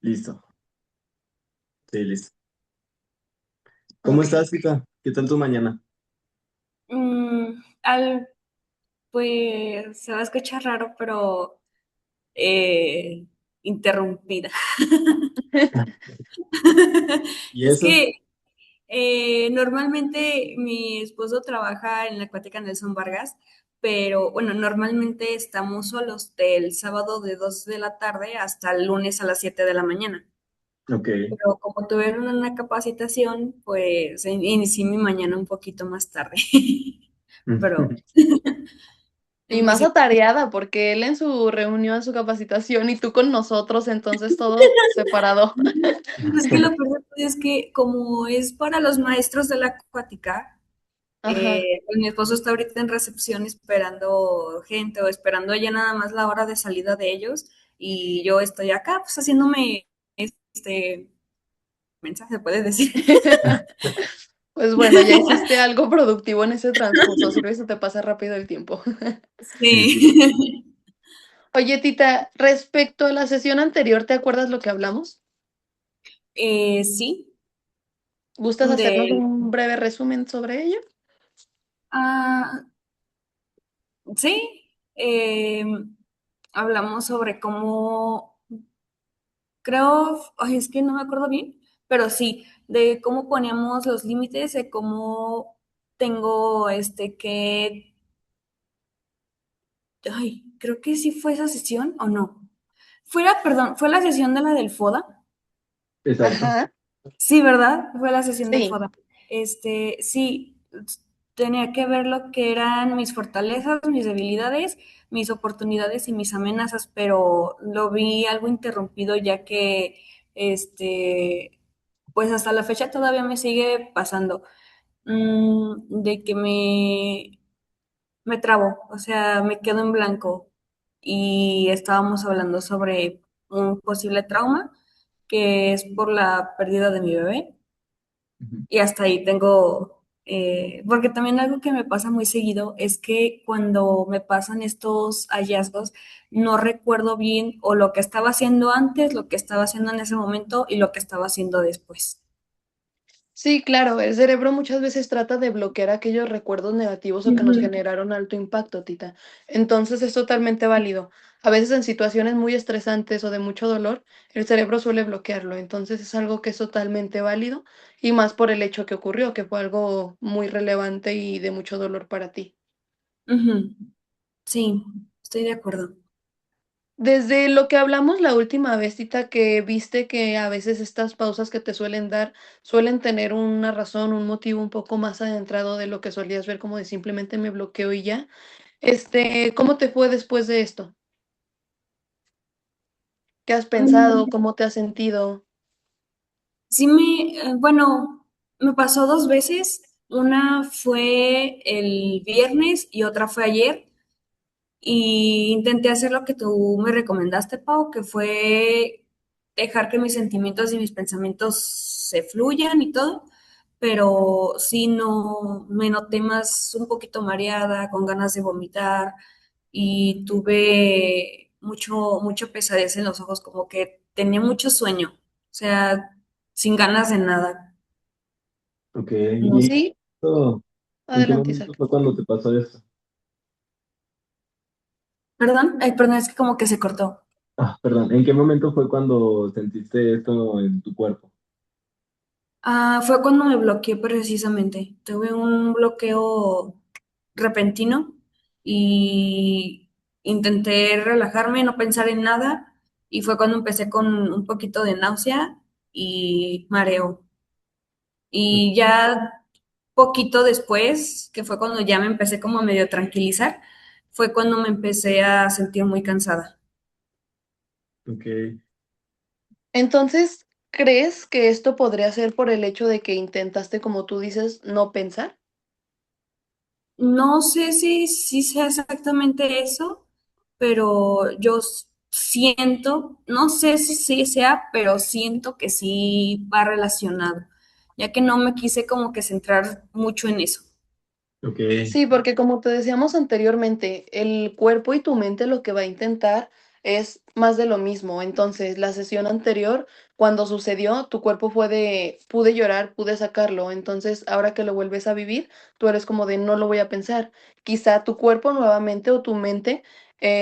Listo. Sí, listo. ¿Cómo Ok. estás, Cita? ¿Qué tal tu mañana? Mm, al, pues se va a escuchar raro, pero eh, interrumpida. ¿Y Es eso? que normalmente mi esposo trabaja en la Acuática Nelson Vargas, pero bueno, normalmente estamos solos del sábado de 2 de la tarde hasta el lunes a las 7 de la mañana. Ok. Pero como tuvieron una capacitación, pues inicié mi mañana un poquito más tarde. Pero Sí, en sí. mi Sí. mi Sí. sí. Sí. Sí. Atareada porque él en su reunión, su capacitación y tú con nosotros, entonces todo separado. Es que lo peor es que como es para los maestros de la acuática, Ajá. pues mi esposo está ahorita en recepción esperando gente o esperando ya nada más la hora de salida de ellos y yo estoy acá pues haciéndome este mensaje, se puede decir. Pues bueno, ya hiciste algo productivo en ese transcurso, sirve y se te pasa rápido el tiempo. Sí, sí. Sí. Oye, Tita, respecto a la sesión anterior, ¿te acuerdas lo que hablamos? Sí, ¿Gustas hacernos de, un breve resumen sobre ello? ah, sí, hablamos sobre cómo, creo, ay, es que no me acuerdo bien, pero sí, de cómo poníamos los límites, de cómo tengo ay, creo que sí fue esa sesión o no. Perdón, fue la sesión de la del FODA. Exacto. Ajá. Sí, ¿verdad? Fue la sesión del Sí. FODA. Sí, tenía que ver lo que eran mis fortalezas, mis debilidades, mis oportunidades y mis amenazas, pero lo vi algo interrumpido ya que, pues hasta la fecha todavía me sigue pasando, de que me trabo, o sea, me quedo en blanco y estábamos hablando sobre un posible trauma que es por la pérdida de mi bebé Ujú. y hasta ahí tengo, porque también algo que me pasa muy seguido es que cuando me pasan estos hallazgos no recuerdo bien o lo que estaba haciendo antes, lo que estaba haciendo en ese momento y lo que estaba haciendo después. Sí, claro, el cerebro muchas veces trata de bloquear aquellos recuerdos negativos o que nos Ujú, generaron alto impacto, Tita. Entonces es totalmente válido. A veces en situaciones muy estresantes o de mucho dolor, el cerebro suele bloquearlo. Entonces es algo que es totalmente válido y más por el hecho que ocurrió, que fue algo muy relevante y de mucho dolor para ti. ujú. Sí, estoy de acuerdo. Desde lo que hablamos la última vez, Tita, que viste que a veces estas pausas que te suelen dar suelen tener una razón, un motivo un poco más adentrado de lo que solías ver como de simplemente me bloqueo y ya. ¿Cómo te fue después de esto? ¿Qué has pensado? ¿Cómo te has sentido? Sí bueno, me pasó dos veces. Una fue el viernes y otra fue ayer. Y intenté hacer lo que tú me recomendaste, Pau, que fue dejar que mis sentimientos y mis pensamientos se fluyan y todo. Pero sí no me noté más un poquito mareada, con ganas de vomitar y tuve mucho pesadez en los ojos, como que tenía mucho sueño, o sea, sin ganas de nada. Ok, No sé. ¿y Sí, esto, en qué adelante, momento Isaac. fue cuando te pasó esto? Perdón, perdón, es que como que se cortó. Ah, perdón, ¿en qué momento fue cuando sentiste esto en tu cuerpo? Fue cuando me bloqueé precisamente. Tuve un bloqueo repentino y intenté relajarme, no pensar en nada y fue cuando empecé con un poquito de náusea y mareo. Y ya poquito después, que fue cuando ya me empecé como a medio tranquilizar, fue cuando me empecé a sentir muy cansada. Ok. Entonces, ¿crees que esto podría ser por el hecho de que intentaste, como tú dices, no pensar? No sé si sea exactamente eso, pero siento, no sé si sí sea, pero siento que sí va relacionado, ya que no me quise como que centrar mucho en eso. Ok. Sí, porque como te decíamos anteriormente, el cuerpo y tu mente lo que va a intentar es más de lo mismo. Entonces, la sesión anterior, cuando sucedió, tu cuerpo fue de, pude llorar, pude sacarlo. Entonces, ahora que lo vuelves a vivir, tú eres como de, no lo voy a pensar. Quizá tu cuerpo nuevamente o tu mente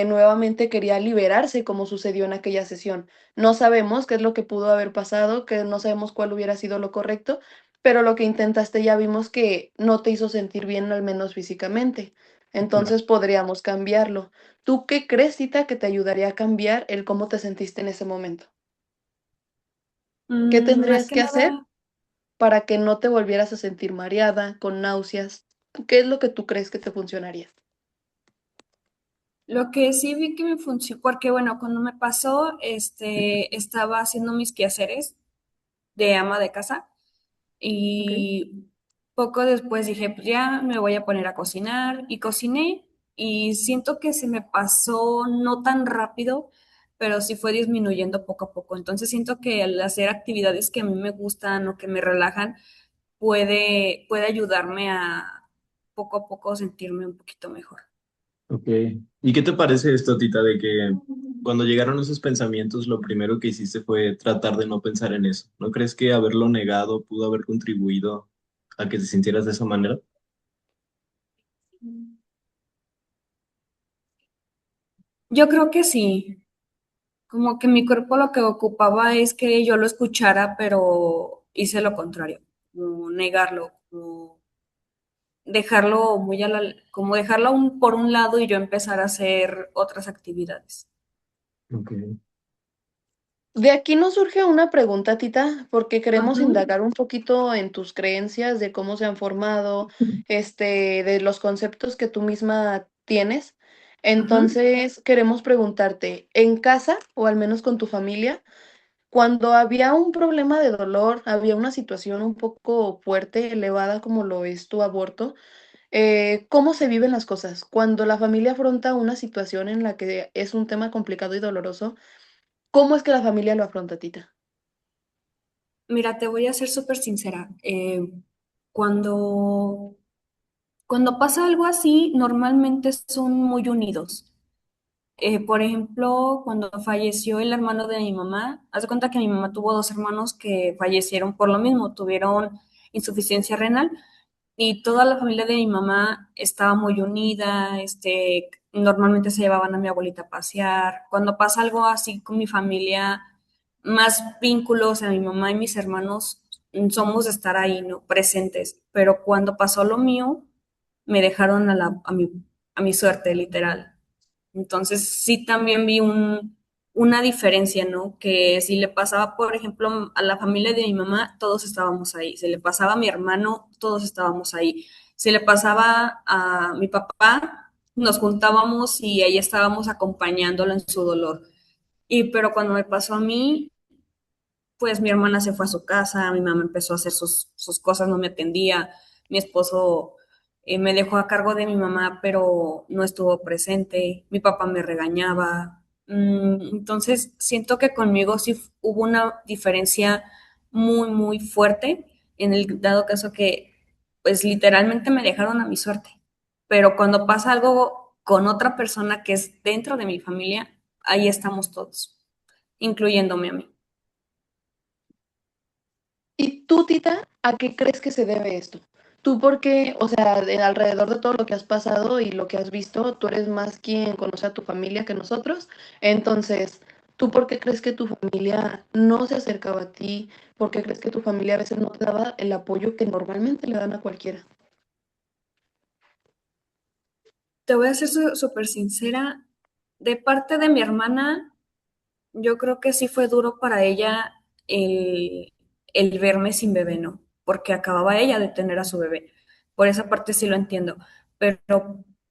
nuevamente quería liberarse como sucedió en aquella sesión. No sabemos qué es lo que pudo haber pasado, que no sabemos cuál hubiera sido lo correcto, pero lo que intentaste ya vimos que no te hizo sentir bien, al menos físicamente. Claro. Entonces podríamos cambiarlo. ¿Tú qué crees, Cita, que te ayudaría a cambiar el cómo te sentiste en ese momento? ¿Qué Más tendrías que que hacer nada, para que no te volvieras a sentir mareada, con náuseas? ¿Qué es lo que tú crees que te funcionaría? lo que sí vi que me funcionó, porque bueno, cuando me pasó, estaba haciendo mis quehaceres de ama de casa Okey. y poco después dije, pues ya me voy a poner a cocinar y cociné y siento que se me pasó no tan rápido, pero sí fue disminuyendo poco a poco. Entonces siento que al hacer actividades que a mí me gustan o que me relajan, puede ayudarme a poco a poco sentirme un poquito mejor. Ok. ¿Y qué te parece esto, Tita, de que cuando llegaron esos pensamientos, lo primero que hiciste fue tratar de no pensar en eso? ¿No crees que haberlo negado pudo haber contribuido a que te sintieras de esa manera? Yo creo que sí, como que mi cuerpo lo que ocupaba es que yo lo escuchara, pero hice lo contrario, como negarlo, como dejarlo como dejarlo por un lado y yo empezar a hacer otras actividades. Ok. De aquí nos surge una pregunta, Tita, porque queremos Ujú, indagar un poquito en tus creencias, de cómo se han formado, de los conceptos que tú misma tienes. ujú. Entonces, queremos preguntarte, en casa, o al menos con tu familia, cuando había un problema de dolor, había una situación un poco fuerte, elevada, como lo es tu aborto, ¿cómo se viven las cosas? Cuando la familia afronta una situación en la que es un tema complicado y doloroso, ¿cómo es que la familia lo afronta, Tita? Mira, te voy a ser súper sincera. Cuando, cuando pasa algo así, normalmente son muy unidos. Por ejemplo, cuando falleció el hermano de mi mamá, haz de cuenta que mi mamá tuvo dos hermanos que fallecieron por lo mismo, tuvieron insuficiencia renal y toda la familia de mi mamá estaba muy unida, normalmente se llevaban a mi abuelita a pasear. Cuando pasa algo así con mi familia, más vínculos a mi mamá y mis hermanos, somos de estar ahí, ¿no? Presentes. Pero cuando pasó lo mío, me dejaron a mi suerte, literal. Entonces sí también vi una diferencia, ¿no? Que si le pasaba, por ejemplo, a la familia de mi mamá, todos estábamos ahí. Si le pasaba a mi hermano, todos estábamos ahí. Si le pasaba a mi papá, nos juntábamos y ahí estábamos acompañándolo en su dolor. Pero cuando me pasó a mí, pues mi hermana se fue a su casa, mi mamá empezó a hacer sus cosas, no me atendía, mi esposo me dejó a cargo de mi mamá, pero no estuvo presente, mi papá me regañaba. Entonces, siento que conmigo sí hubo una diferencia muy, muy fuerte en el dado caso que, pues literalmente me dejaron a mi suerte. Pero cuando pasa algo con otra persona que es dentro de mi familia, ahí estamos todos, incluyéndome a mí. ¿Y tú, Tita, a qué crees que se debe esto? Tú porque, o sea, alrededor de todo lo que has pasado y lo que has visto, tú eres más quien conoce a tu familia que nosotros. Entonces, ¿tú por qué crees que tu familia no se acercaba a ti? ¿Por qué crees que tu familia a veces no te daba el apoyo que normalmente le dan a cualquiera? Te voy a ser súper sincera. De parte de mi hermana, yo creo que sí fue duro para ella el verme sin bebé, ¿no? Porque acababa ella de tener a su bebé. Por esa parte sí lo entiendo. Pero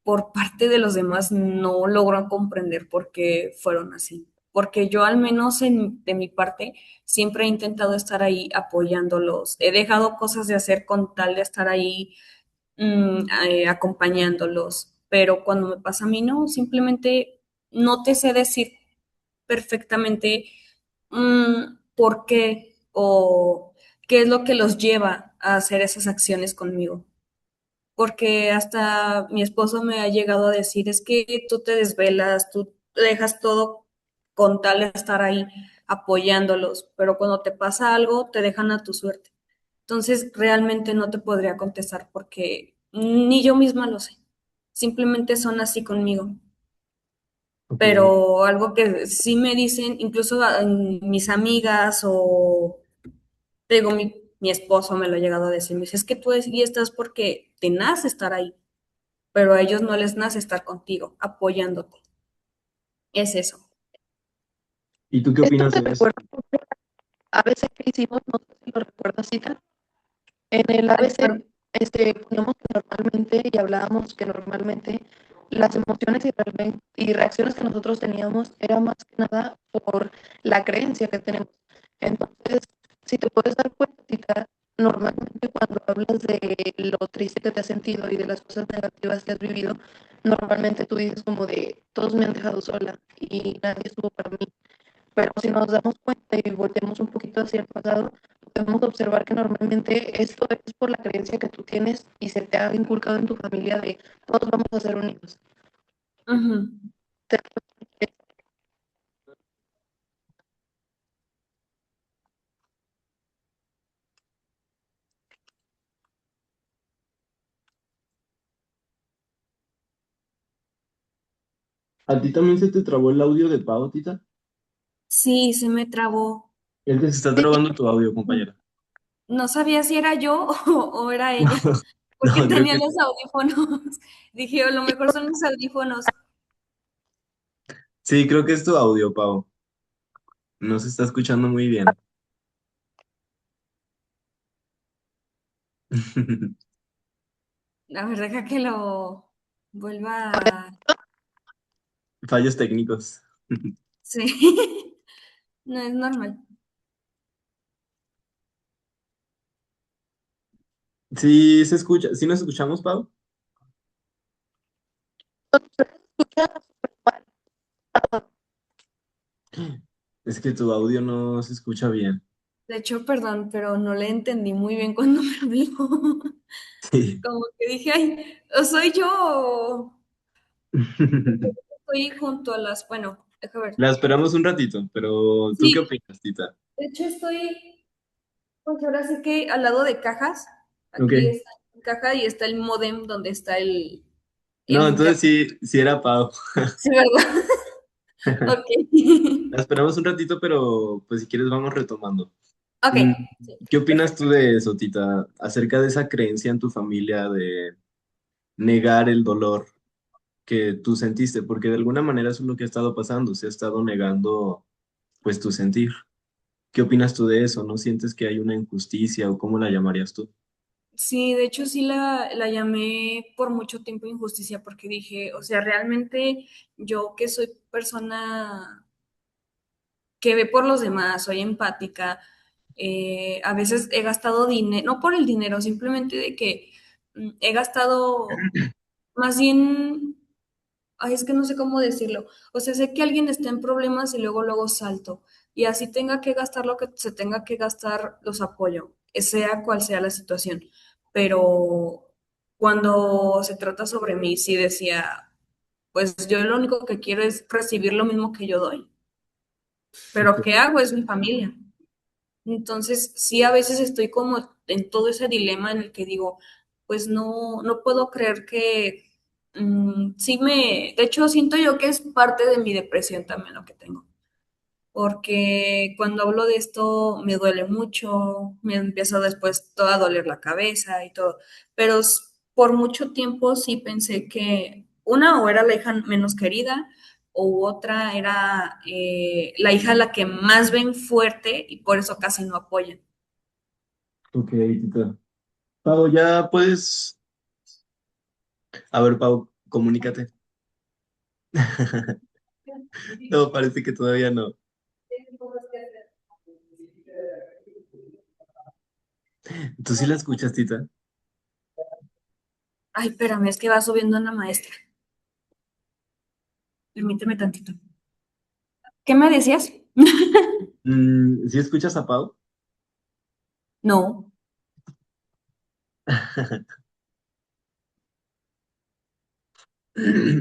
por parte de los demás no logro comprender por qué fueron así. Porque yo al menos de mi parte siempre he intentado estar ahí apoyándolos. He dejado cosas de hacer con tal de estar ahí acompañándolos. Pero cuando me pasa a mí, no, simplemente no te sé decir perfectamente por qué o qué es lo que los lleva a hacer esas acciones conmigo. Porque hasta mi esposo me ha llegado a decir, es que tú te desvelas, tú dejas todo. con tal de estar ahí apoyándolos, pero cuando te pasa algo, te dejan a tu suerte. Entonces, realmente no te podría contestar porque ni yo misma lo sé. Simplemente son así conmigo. Ok. Pero algo que sí me dicen, incluso mis amigas o te digo, mi esposo me lo ha llegado a decir, me dice, es que tú y estás porque te nace estar ahí, pero a ellos no les nace estar contigo, apoyándote. Es eso. ¿Y tú qué Esto opinas me de eso? recuerda a veces que hicimos, no sé si lo recuerdas, Cita. En el Ay, ABC, pero poníamos que normalmente y hablábamos que normalmente las emociones y reacciones que nosotros teníamos era más que nada por la creencia que tenemos. Entonces, si te puedes dar cuenta, Tita, normalmente cuando hablas de lo triste que te has sentido y de las cosas negativas que has vivido, normalmente tú dices como de todos me han dejado sola y nadie estuvo para mí. Pero si nos damos cuenta y volteamos un poquito hacia el pasado, podemos observar que normalmente esto es por la creencia que tú tienes y se te ha inculcado en tu familia de todos vamos a ser unidos. ujú. ¿A ti también se te trabó el audio de Pau, Tita? Sí, se me trabó. Es que se está trabando tu audio, compañera. No sabía si era yo o era ella, porque No, creo tenía que los audífonos. Dije, a lo mejor son mis audífonos. sí, creo que es tu audio, Pau. No se está escuchando muy bien. La verdad es que lo vuelva a... Fallos técnicos. Sí, no es normal. Sí, se escucha. ¿Sí nos escuchamos, Pau? Es que tu audio no se escucha bien. De hecho, perdón, pero no le entendí muy bien cuando me habló. Sí. Como que dije, ay, ¿o soy yo o estoy junto a las... Bueno, deja ver. La esperamos un ratito, pero ¿tú qué Sí, opinas, Tita? de hecho estoy, pues ahora sí que al lado de cajas. Aquí Ok. está mi caja y está el modem donde está el No, entonces internet. sí, sí era Pau. Sí, ¿verdad? Ok. La esperamos un ratito, pero pues si quieres vamos retomando. Ok, Mm, sí, ¿Qué opinas perfecto. tú de eso, Tita? Acerca de esa creencia en tu familia de negar el dolor que tú sentiste, porque de alguna manera eso es lo que ha estado pasando, se ha estado negando pues tu sentir. ¿Qué opinas tú de eso? ¿No sientes que hay una injusticia o cómo la llamarías tú? Sí, de hecho sí la llamé por mucho tiempo injusticia porque dije, o sea, realmente yo que soy persona que ve por los demás, soy empática, a veces he gastado dinero, no por el dinero, simplemente de que he gastado más bien, ay, es que no sé cómo decirlo, o sea, sé que alguien está en problemas y luego salto, y así tenga que gastar lo que se tenga que gastar, los apoyo, sea cual sea la situación, pero cuando se trata sobre mí, sí decía, pues yo lo único que quiero es recibir lo mismo que yo doy, pero ¿qué hago? Es mi familia. Entonces, sí, a veces estoy como en todo ese dilema en el que digo, pues no puedo creer que sí de hecho, siento yo que es parte de mi depresión también lo que tengo, porque cuando hablo de esto me duele mucho, me empieza después toda a doler la cabeza y todo, pero por mucho tiempo sí pensé que una o era la hija menos querida o otra era la hija la que más ven fuerte y por eso casi no apoyan. Ok, Tita. Pau, ya puedes... A ver, Pau, comunícate. No, parece que todavía no. ¿Tú sí la escuchas, Tita? Ay, espérame, es que va subiendo una maestra. Permíteme tantito. ¿Qué me decías? ¿Sí escuchas a Pau? No.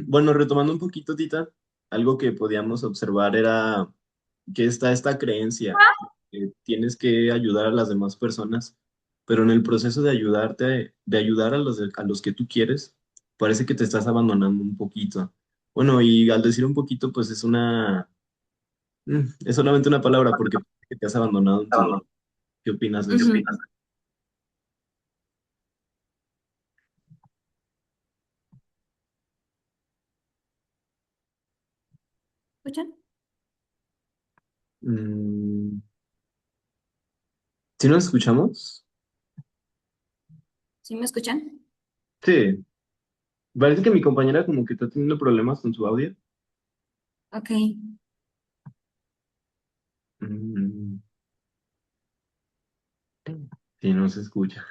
Bueno, retomando un poquito, Tita, algo que podíamos observar era que está esta creencia que tienes que ayudar a las demás personas, pero en el proceso de ayudarte, de ayudar a los que tú quieres, parece que te estás abandonando un poquito. Bueno, y al decir un poquito, pues es es solamente una palabra porque parece que te has abandonado en tu dolor. ¿Qué opinas de eso? Ujú. ¿Escuchan? Mm, ¿Sí nos escuchamos? ¿Sí me escuchan? Sí. Parece que mi compañera como que está teniendo problemas con su audio. Ok. Mm, sí, no se escucha.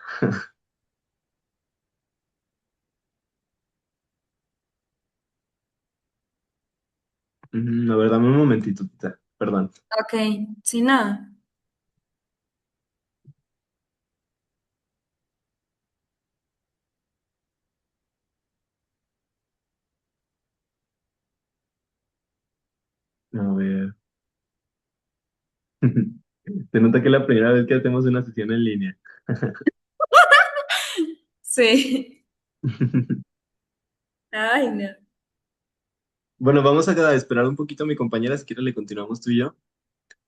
A ver, dame un momentito, tita. Perdón. Ok, sí, nada. A ver. Se nota que es la primera vez que hacemos una sesión en línea. Sí. Ay, no. Bueno, vamos a esperar un poquito a mi compañera, si quiere le continuamos tú y yo.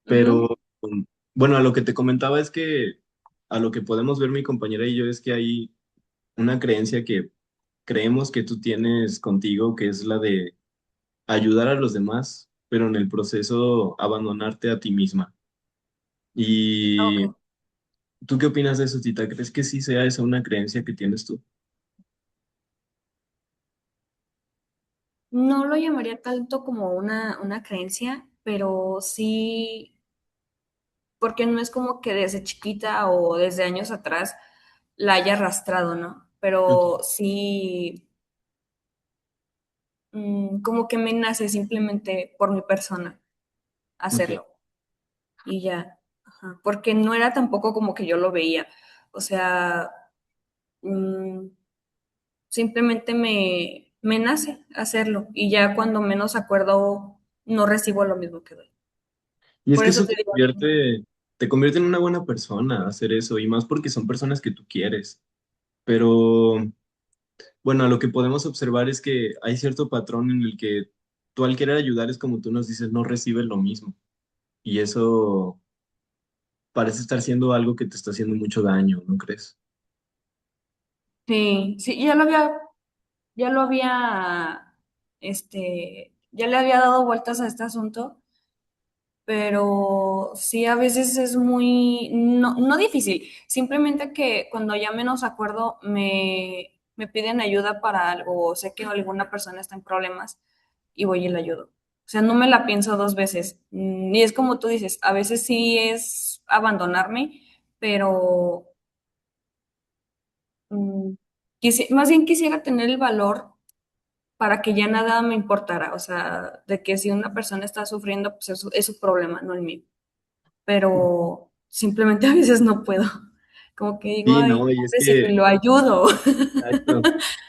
Pero Ujú. bueno, a lo que te comentaba es que a lo que podemos ver mi compañera y yo es que hay una creencia que creemos que tú tienes contigo, que es la de ayudar a los demás, pero en el proceso abandonarte a ti misma. ¿Y Ok. tú qué opinas de eso, Tita? ¿Crees que sí sea esa una creencia que tienes tú? No lo llamaría tanto como una creencia, pero sí, porque no es como que desde chiquita o desde años atrás la haya arrastrado, ¿no? Ok, Pero sí, como que me nace simplemente por mi persona ok. hacerlo y ya. Ajá. Porque no era tampoco como que yo lo veía. O sea, mm, simplemente me nace hacerlo y ya cuando menos acuerdo no recibo lo mismo que doy. Y es Por que eso eso te digo, te convierte en una buena persona hacer eso, y más porque son personas que tú quieres. Pero bueno, lo que podemos observar es que hay cierto patrón en el que tú al querer ayudar es como tú nos dices, no recibes lo mismo. Y eso parece estar siendo algo que te está haciendo mucho daño, ¿no crees? sí, sí, ya le había dado vueltas a este asunto, pero sí a veces es muy, no difícil, simplemente que cuando ya menos acuerdo me piden ayuda para algo, o sé que alguna persona está en problemas y voy y le ayudo. O sea, no me la pienso dos veces. Y es como tú dices, a veces sí es abandonarme, pero mm, más bien quisiera tener el valor para que ya nada me importara, o sea, de que si una persona está sufriendo, pues es su problema, no el mío. Pero simplemente a veces no puedo. Como que digo, Sí, ay, no, y es pobre si ni que, lo ayudo. exacto.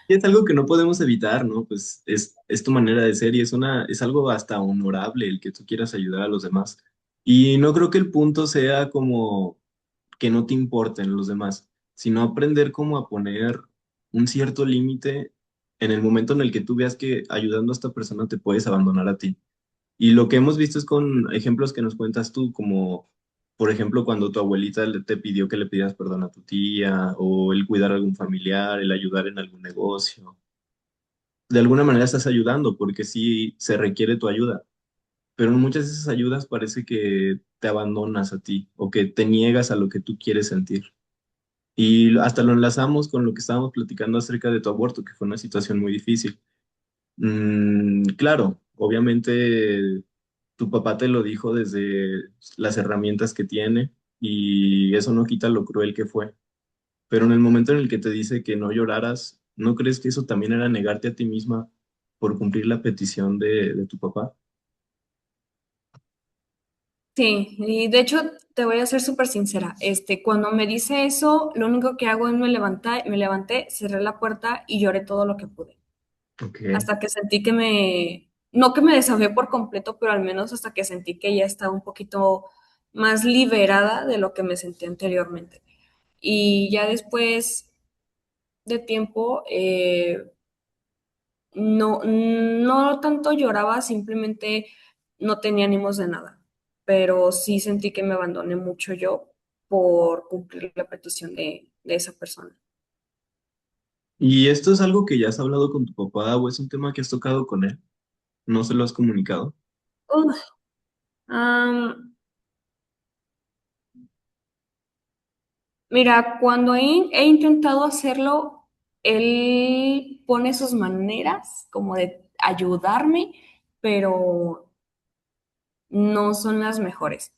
Y es algo que no podemos evitar, ¿no? Pues es tu manera de ser y es algo hasta honorable el que tú quieras ayudar a los demás. Y no creo que el punto sea como que no te importen los demás, sino aprender cómo a poner un cierto límite en el momento en el que tú veas que ayudando a esta persona te puedes abandonar a ti. Y lo que hemos visto es con ejemplos que nos cuentas tú, como por ejemplo cuando tu abuelita te pidió que le pidieras perdón a tu tía, o el cuidar a algún familiar, el ayudar en algún negocio. De alguna manera estás ayudando porque sí se requiere tu ayuda, pero en muchas de esas ayudas parece que te abandonas a ti o que te niegas a lo que tú quieres sentir. Y hasta lo enlazamos con lo que estábamos platicando acerca de tu aborto, que fue una situación muy difícil. Claro, obviamente tu papá te lo dijo desde las herramientas que tiene y eso no quita lo cruel que fue. Pero en el momento en el que te dice que no lloraras, ¿no crees que eso también era negarte a ti misma por cumplir la petición de tu papá? Sí, y de hecho te voy a ser súper sincera. Cuando me dice eso, lo único que hago es me levanté, cerré la puerta y lloré todo lo que pude. Ok. Hasta que sentí que no que me desafié por completo, pero al menos hasta que sentí que ya estaba un poquito más liberada de lo que me sentí anteriormente. Y ya después de tiempo, no tanto lloraba, simplemente no tenía ánimos de nada, pero sí sentí que me abandoné mucho yo por cumplir la petición de esa persona. ¿Y esto es algo que ya has hablado con tu papá o es un tema que has tocado con él? ¿No se lo has comunicado? Uf, am, mira, cuando he intentado hacerlo, él pone sus maneras como de ayudarme, pero no son las mejores.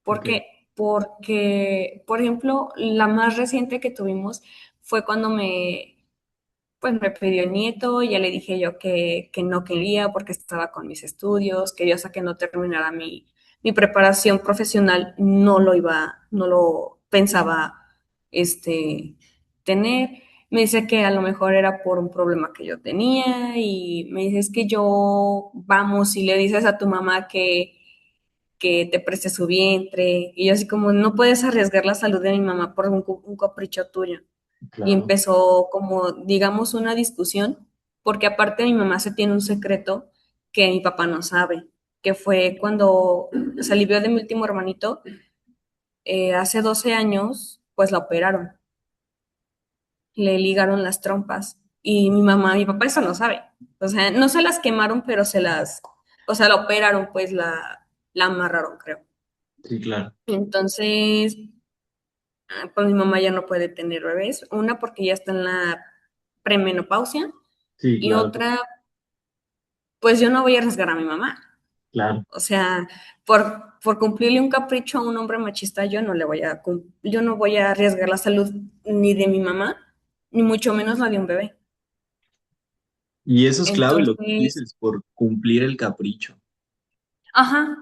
¿Por Ok, qué? Porque, por ejemplo, la más reciente que tuvimos fue cuando pues me pidió el nieto, ya le dije yo que no quería porque estaba con mis estudios, que yo hasta que no terminara mi preparación profesional no lo pensaba tener. Me dice que a lo mejor era por un problema que yo tenía y me dice es que yo, vamos, y le dices a tu mamá que te preste su vientre. Y yo así como, no puedes arriesgar la salud de mi mamá por un capricho tuyo. Y claro. empezó como, digamos, una discusión, porque aparte mi mamá se tiene un secreto que mi papá no sabe, que fue cuando se alivió de mi último hermanito, hace 12 años, pues la operaron, le ligaron las trompas. Y mi papá eso no sabe. O sea, no se las quemaron, pero o sea, la operaron, pues la amarraron, creo. Sí, claro. Entonces, pues mi mamá ya no puede tener bebés. Una porque ya está en la premenopausia Sí, y claro, otra, pues yo no voy a arriesgar a mi mamá. claro. O sea, por cumplirle un capricho a un hombre machista, yo no voy a arriesgar la salud ni de mi mamá, ni mucho menos la de un bebé. Y eso es clave lo que Entonces, dices, por cumplir el capricho. ajá.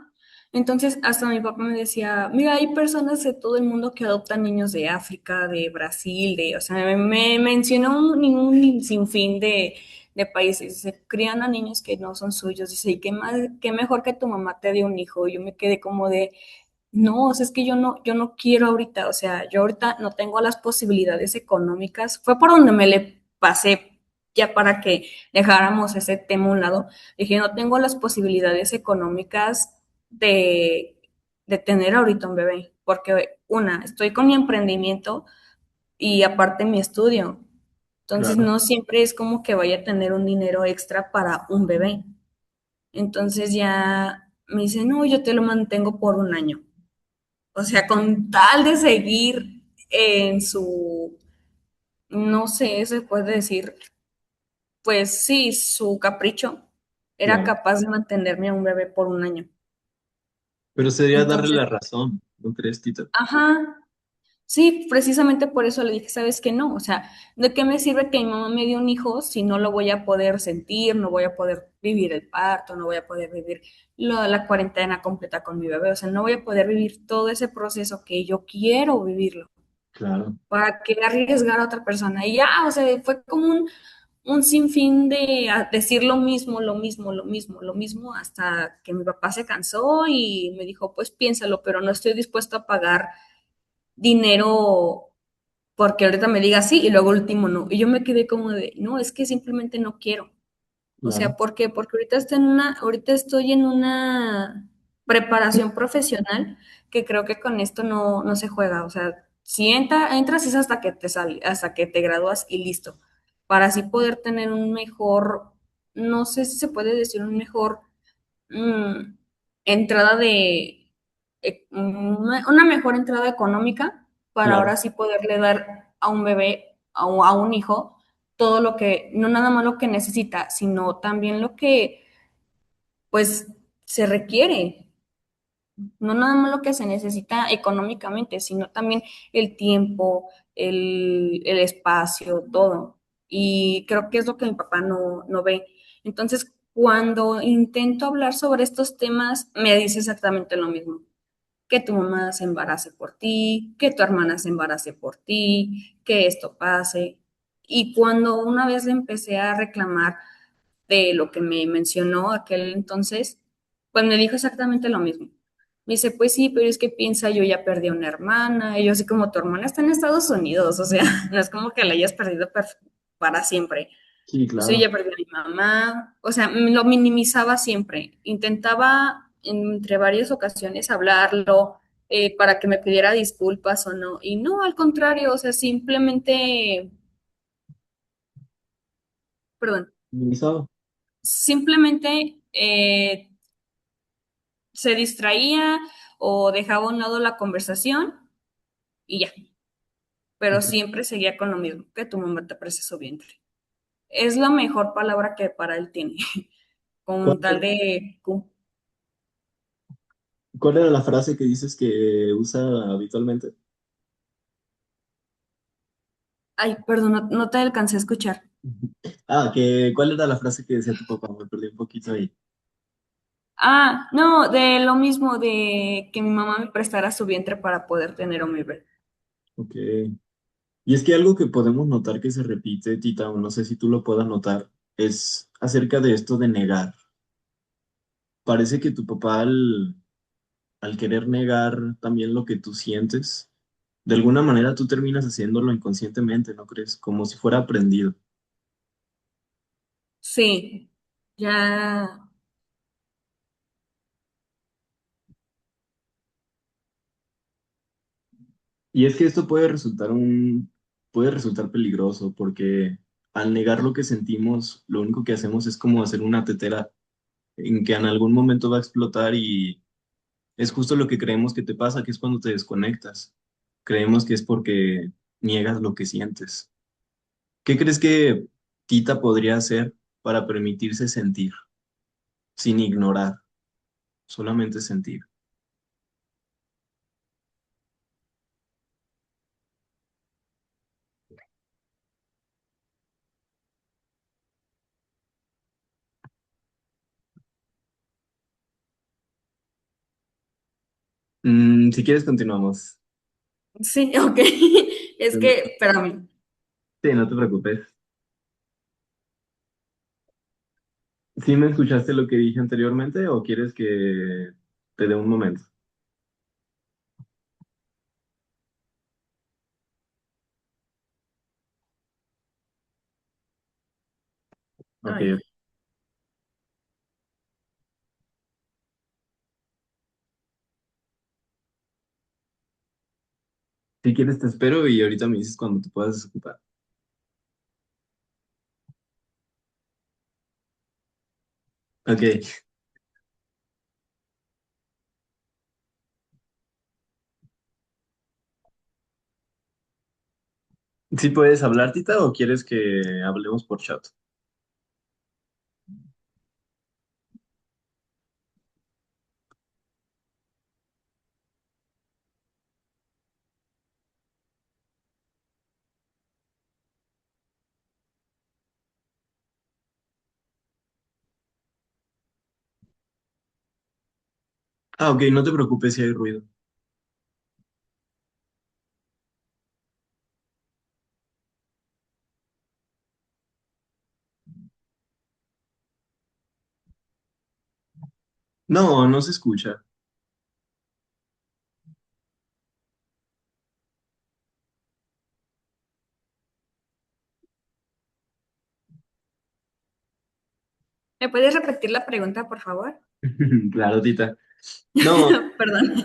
Entonces, hasta mi papá me decía, mira, hay personas de todo el mundo que adoptan niños de África, de Brasil, o sea, me mencionó un sinfín de países. Se crían a niños que no son suyos. Dice, y qué más, qué mejor que tu mamá te dé un hijo. Y yo me quedé como de, no, o sea, es que yo no quiero ahorita, o sea, yo ahorita no tengo las posibilidades económicas. Fue por donde me le pasé ya para que dejáramos ese tema a un lado. Dije, no tengo las posibilidades económicas de tener ahorita un bebé, porque una, estoy con mi emprendimiento y aparte mi estudio. Entonces, Claro. no siempre es como que vaya a tener un dinero extra para un bebé. Entonces ya me dice, no, yo te lo mantengo por un año. O sea, con tal de seguir en no sé, se puede decir, pues sí, su capricho, era Claro. capaz de mantenerme a un bebé por un año. Pero sería darle Entonces, la razón, ¿no crees, Tito? ajá, sí, precisamente por eso le dije, ¿sabes qué? No, o sea, ¿de qué me sirve que mi mamá me dio un hijo si no lo voy a poder sentir, no voy a poder vivir el parto, no voy a poder vivir la cuarentena completa con mi bebé? O sea, no voy a poder vivir todo ese proceso que yo quiero vivirlo. Claro, ¿Para qué arriesgar a otra persona? Y ya, o sea, fue como un sinfín de decir lo mismo, lo mismo, lo mismo, lo mismo, hasta que mi papá se cansó y me dijo, pues piénsalo, pero no estoy dispuesto a pagar dinero porque ahorita me diga sí y luego último no. Y yo me quedé como de, no, es que simplemente no quiero. O claro, sea, ¿por qué? Porque ahorita estoy en una preparación profesional que creo que con esto no se juega. O sea, si entras es hasta que te sale, hasta que te gradúas y listo. Para así poder tener un mejor, no sé si se puede decir un mejor mm, entrada una mejor entrada económica para claro. ahora sí poderle dar a un bebé, a un hijo, todo lo que, no nada más lo que necesita, sino también lo que pues se requiere, no nada más lo que se necesita económicamente, sino también el tiempo, el espacio, todo. Y creo que es lo que mi papá no ve. Entonces, cuando intento hablar sobre estos temas, me dice exactamente lo mismo, que tu mamá se embarace por ti, que tu hermana se embarace por ti, que esto pase. Y cuando una vez le empecé a reclamar de lo que me mencionó aquel entonces, pues me dijo exactamente lo mismo. Me dice, pues sí, pero es que piensa, yo ya perdí a una hermana, y yo así como tu hermana está en Estados Unidos, o sea, no es como que la hayas perdido para siempre. Sí, Pues yo ya claro. perdí a mi mamá, o sea, lo minimizaba siempre. Intentaba entre varias ocasiones hablarlo para que me pidiera disculpas o no, y no, al contrario, o sea, simplemente, perdón, Minimizado. simplemente se distraía o dejaba a un lado la conversación y ya, pero Ok. siempre seguía con lo mismo, que tu mamá te aprecia su vientre. Es la mejor palabra que para él tiene, ¿Cuál, con tal de... cuál era la frase que dices que usa habitualmente? Ay, perdón, no, no te alcancé a escuchar. Ah, que ¿cuál era la frase que decía tu papá? Me perdí un poquito ahí. Ah, no, de lo mismo de que mi mamá me prestara su vientre para poder tener un bebé. Ok. Y es que algo que podemos notar que se repite, Tita, o no sé si tú lo puedas notar, es acerca de esto de negar. Parece que tu papá al querer negar también lo que tú sientes, de alguna manera tú terminas haciéndolo inconscientemente, ¿no crees? Como si fuera aprendido. Sí, ya, Y es que esto puede resultar peligroso porque al negar lo que sentimos, lo único que hacemos es como hacer una tetera en que en algún momento va a explotar y es justo lo que creemos que te pasa, que es cuando te desconectas. Creemos que es porque niegas lo que sientes. ¿Qué crees que Tita podría hacer para permitirse sentir, sin ignorar, solamente sentir? Si quieres, continuamos. sí, ok. Es que, espérame. Sí, no te preocupes. ¿Sí me escuchaste lo que dije anteriormente o quieres que te dé un momento? Ok. Ay, Si quieres, te espero y ahorita me dices cuando te puedas desocupar. Ok. ¿Sí puedes hablar, Tita, o quieres que hablemos por chat? Ah, ok, no te preocupes si hay ruido. No, no se escucha. ¿me puedes repetir la pregunta, por favor? Claro, Tita. No, Perdón.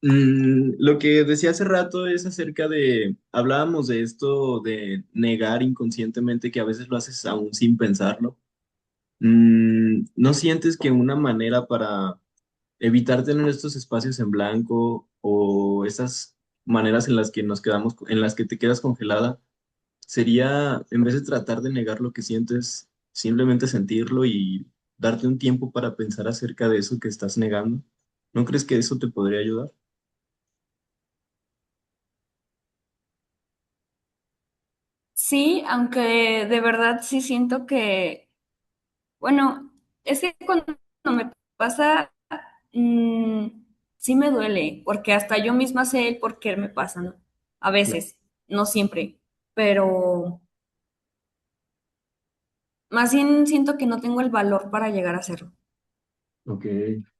lo que decía hace rato es acerca de, hablábamos de esto de negar inconscientemente que a veces lo haces aún sin pensarlo. ¿No sientes que una manera para evitar tener estos espacios en blanco o esas maneras en las que nos quedamos, en las que te quedas congelada, sería, en vez de tratar de negar lo que sientes, simplemente sentirlo y darte un tiempo para pensar acerca de eso que estás negando? ¿No crees que eso te podría ayudar? Sí, aunque de verdad sí siento que, bueno, es que cuando me pasa, mm, sí me duele, porque hasta yo misma sé el por qué me pasa, ¿no? A Claro. veces, no siempre, pero Más bien siento que no tengo el valor para llegar a hacerlo, Ok,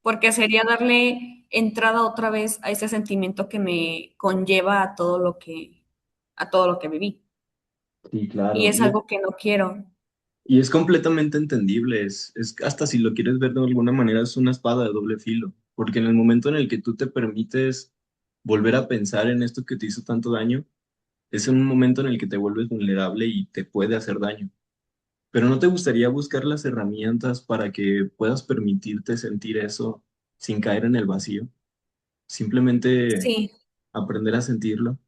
porque sería darle entrada otra vez a ese sentimiento que me conlleva a todo lo que viví. sí, Y claro. es algo que no quiero. Y es completamente entendible, es hasta si lo quieres ver de alguna manera, es una espada de doble filo, porque en el momento en el que tú te permites volver a pensar en esto que te hizo tanto daño, es en un momento en el que te vuelves vulnerable y te puede hacer daño. Pero ¿no te gustaría buscar las herramientas para que puedas permitirte sentir eso sin caer en el vacío? Simplemente Sí, aprender a sentirlo.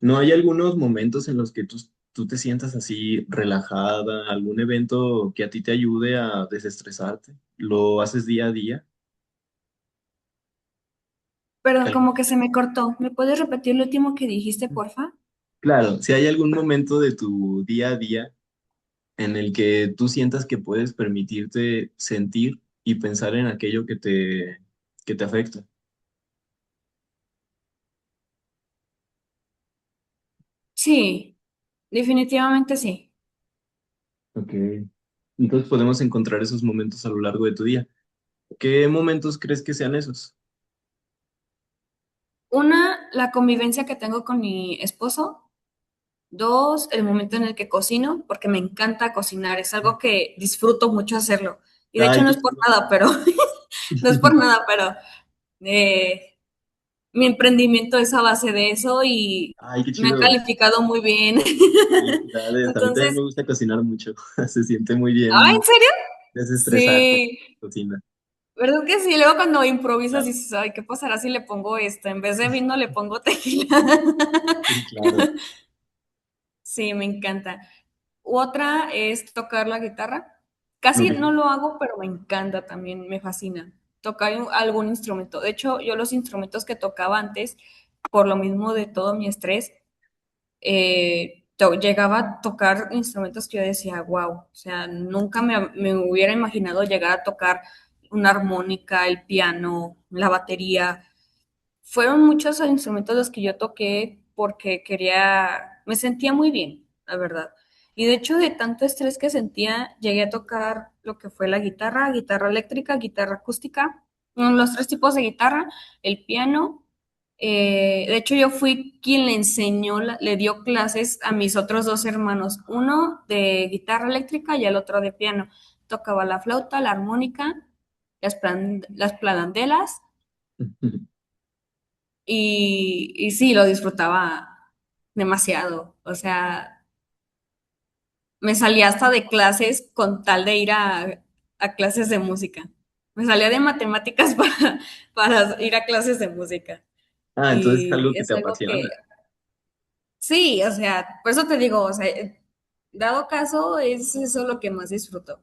¿No hay algunos momentos en los que tú te sientas así relajada, algún evento que a ti te ayude a desestresarte? ¿Lo haces día a día? perdón, Algún- como que se me cortó. ¿Me puedes repetir lo último que dijiste, porfa? Claro, si hay algún momento de tu día a día en el que tú sientas que puedes permitirte sentir y pensar en aquello que te afecta. Sí, definitivamente sí. Ok. Entonces podemos encontrar esos momentos a lo largo de tu día. ¿Qué momentos crees que sean esos? Una, la convivencia que tengo con mi esposo. Dos, el momento en el que cocino, porque me encanta cocinar. Es algo que disfruto mucho hacerlo. Y de hecho Ay, no qué es por chido. nada, pero no es por nada, pero eh, mi emprendimiento es a base de eso y Ay, qué me han chido. calificado muy bien. Felicidades. A mí también me Entonces, gusta cocinar mucho. Se siente muy ¿ah, en bien serio? desestresarte en Sí, la cocina. ¿verdad que sí? Luego cuando improvisas Claro, dices, ay, ¿qué pasará si le pongo esto? En vez de vino le pongo tequila. sí, claro. Sí, me encanta. Otra es tocar la guitarra. Casi Ok. no lo hago, pero me encanta también, me fascina tocar algún instrumento. De hecho, yo los instrumentos que tocaba antes, por lo mismo de todo mi estrés, llegaba a tocar instrumentos que yo decía, wow, o sea, nunca me hubiera imaginado llegar a tocar una armónica, el piano, la batería. Fueron muchos instrumentos los que yo toqué porque me sentía muy bien, la verdad. Y de hecho, de tanto estrés que sentía, llegué a tocar lo que fue la guitarra, guitarra eléctrica, guitarra acústica, los tres tipos de guitarra, el piano. De hecho, yo fui quien le enseñó, le dio clases a mis otros dos hermanos, uno de guitarra eléctrica y el otro de piano. Tocaba la flauta, la armónica, las pladandelas y sí, lo disfrutaba demasiado. O sea, me salía hasta de clases con tal de ir a clases de música. Me salía de matemáticas para ir a clases de música. Ah, entonces es algo Y que es te algo que, apasiona. sí, o sea, por eso te digo, o sea, dado caso, es eso lo que más disfruto.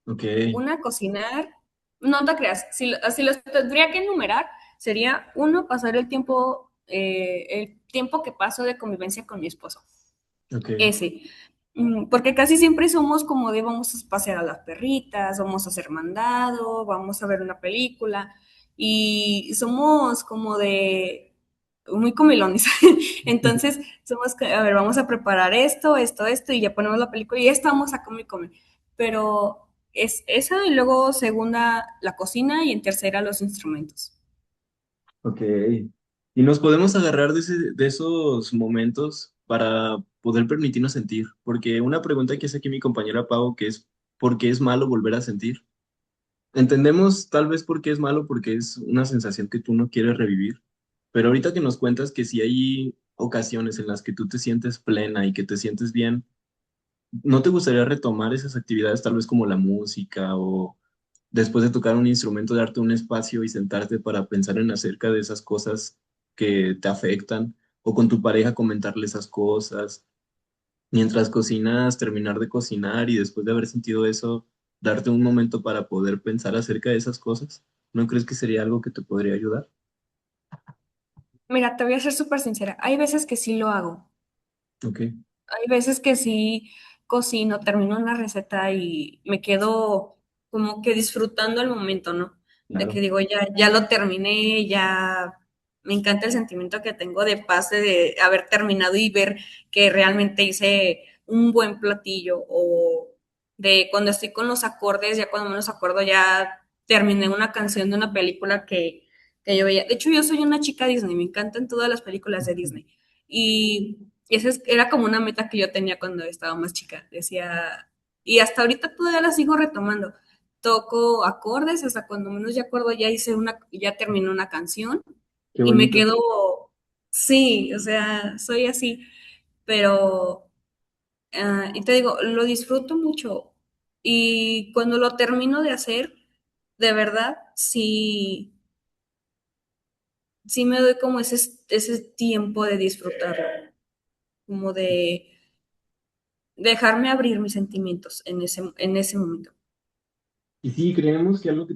Ok. Una, cocinar, no te creas, si los tendría que enumerar, sería uno, pasar el tiempo que paso de convivencia con mi esposo. Ok. Ese. Porque casi siempre somos como de vamos a pasear a las perritas, vamos a hacer mandado, vamos a ver una película y somos como de muy comilones. Entonces, somos que, a ver, vamos a preparar esto y ya ponemos la película y ya estamos a comer y comer. Pero es esa y luego segunda la cocina y en tercera los instrumentos. Ok. Y nos podemos agarrar de esos momentos para poder permitirnos sentir. Porque una pregunta que hace aquí mi compañera Pau, que es, ¿por qué es malo volver a sentir? Entendemos tal vez por qué es malo, porque es una sensación que tú no quieres revivir. Pero ahorita que nos cuentas que si hay ocasiones en las que tú te sientes plena y que te sientes bien, ¿no te gustaría retomar esas actividades tal vez como la música o después de tocar un instrumento, darte un espacio y sentarte para pensar en acerca de esas cosas que te afectan o con tu pareja comentarle esas cosas? Mientras cocinas, terminar de cocinar y después de haber sentido eso, darte un momento para poder pensar acerca de esas cosas. ¿No crees que sería algo que te podría ayudar? Mira, te voy a ser súper sincera. Hay veces que sí lo hago. Ok, Hay veces que sí cocino, termino una receta y me quedo como que disfrutando el momento, ¿no? De que claro. digo, ya lo terminé, ya me encanta el sentimiento que tengo de paz de haber terminado y ver que realmente hice un buen platillo de cuando estoy con los acordes, ya cuando menos acuerdo, ya terminé una canción de una película que yo veía. De hecho, yo soy una chica Disney, me encantan todas las películas de Disney. Y esa era como una meta que yo tenía cuando estaba más chica. Decía, y hasta ahorita todavía la sigo retomando. Toco acordes, hasta cuando menos ya acuerdo, ya terminé una canción Qué y me bonito. quedo, sí, o sea, soy así, pero y te digo, lo disfruto mucho. Y cuando lo termino de hacer, de verdad, sí, sí me doy como ese tiempo de disfrutarlo, como de dejarme abrir mis sentimientos en ese momento. Y sí, creemos que algo que